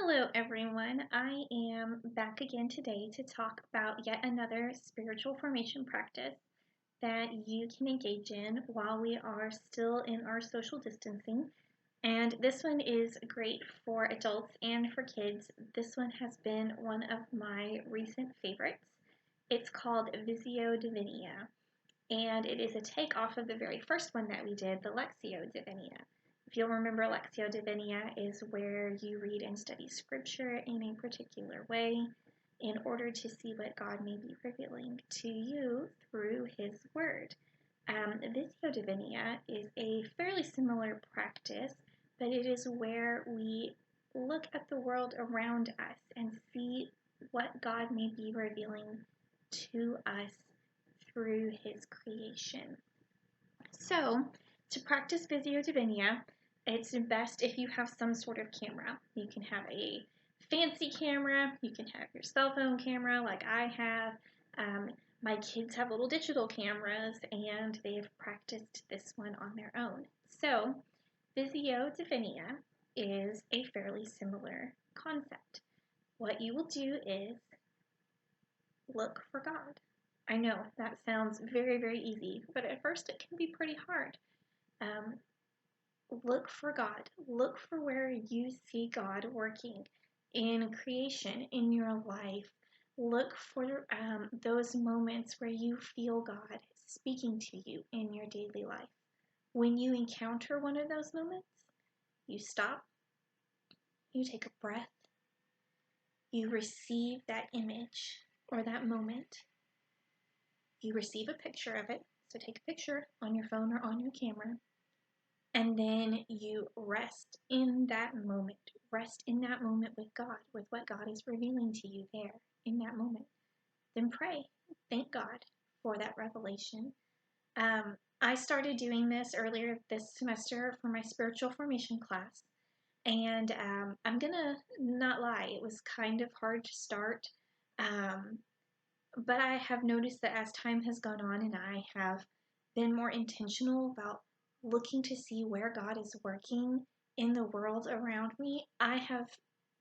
Hello, everyone. I am back again today to talk about yet another spiritual formation practice that you can engage in while we are still in our social distancing. And this one is great for adults and for kids. This one has been one of my recent favorites. It's called Visio Divina, and it is a take off of the very first one that we did, the Lectio Divina. If you'll remember, Lectio Divina is where you read and study scripture in a particular way in order to see what God may be revealing to you through His Word. Visio Divina is a fairly similar practice, but it is where we look at the world around us and see what God may be revealing to us through His creation. So, to practice Visio Divina, it's best if you have some sort of camera. You can have a fancy camera, you can have your cell phone camera like I have. My kids have little digital cameras and they have practiced this one on their own. So, Visio Divina is a fairly similar concept. What you will do is look for God. I know that sounds very, very easy, but at first it can be pretty hard. Look for God. Look for where you see God working in creation, in your life. Look for those moments where you feel God speaking to you in your daily life. When you encounter one of those moments, you stop, you take a breath, you receive that image or that moment. You receive a picture of it, so take a picture on your phone or on your camera, and then you rest in that moment. Rest in that moment with God, with what God is revealing to you there in that moment. Then pray. Thank God for that revelation. I started doing this earlier this semester for my spiritual formation class, and I'm gonna not lie, it was kind of hard to start. But I have noticed that as time has gone on and I have been more intentional about looking to see where God is working in the world around me, I have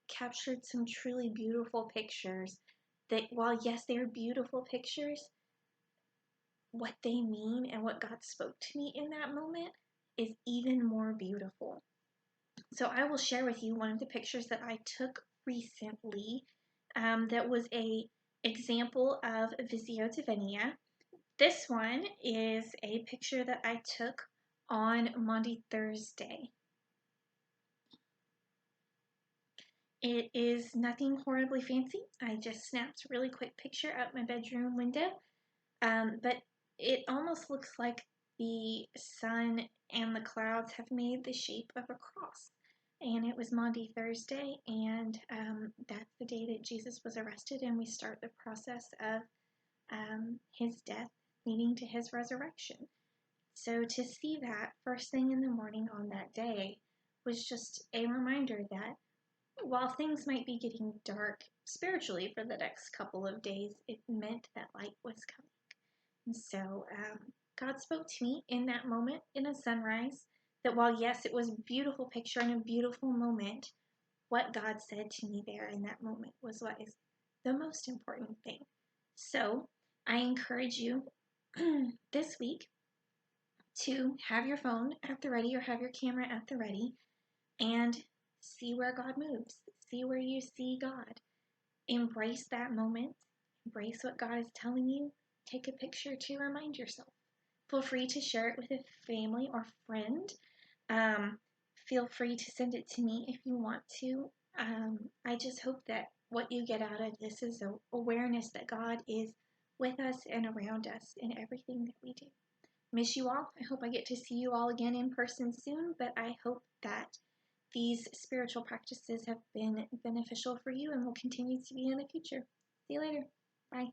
captured some truly beautiful pictures that, while yes, they're beautiful pictures, what they mean and what God spoke to me in that moment is even more beautiful. So I will share with you one of the pictures that I took recently that was a example of Visio Divina. This one is a picture that I took on Maundy Thursday. It is nothing horribly fancy. I just snapped a really quick picture out my bedroom window, but it almost looks like the sun and the clouds have made the shape of a cross. And it was Maundy Thursday, and that's the day that Jesus was arrested, and we start the process of his death leading to his resurrection. So to see that first thing in the morning on that day was just a reminder that while things might be getting dark spiritually for the next couple of days, it meant that light was coming. And so God spoke to me in that moment in a sunrise that while yes, it was a beautiful picture and a beautiful moment, what God said to me there in that moment was what is the most important thing. So I encourage you this week to have your phone at the ready or have your camera at the ready and see where God moves. See where you see God. Embrace that moment. Embrace what God is telling you. Take a picture to remind yourself. Feel free to share it with a family or friend. Feel free to send it to me if you want to. I just hope that what you get out of this is an awareness that God is with us and around us in everything that we do. Miss you all. I hope I get to see you all again in person soon, but I hope that these spiritual practices have been beneficial for you and will continue to be in the future. See you later. Bye.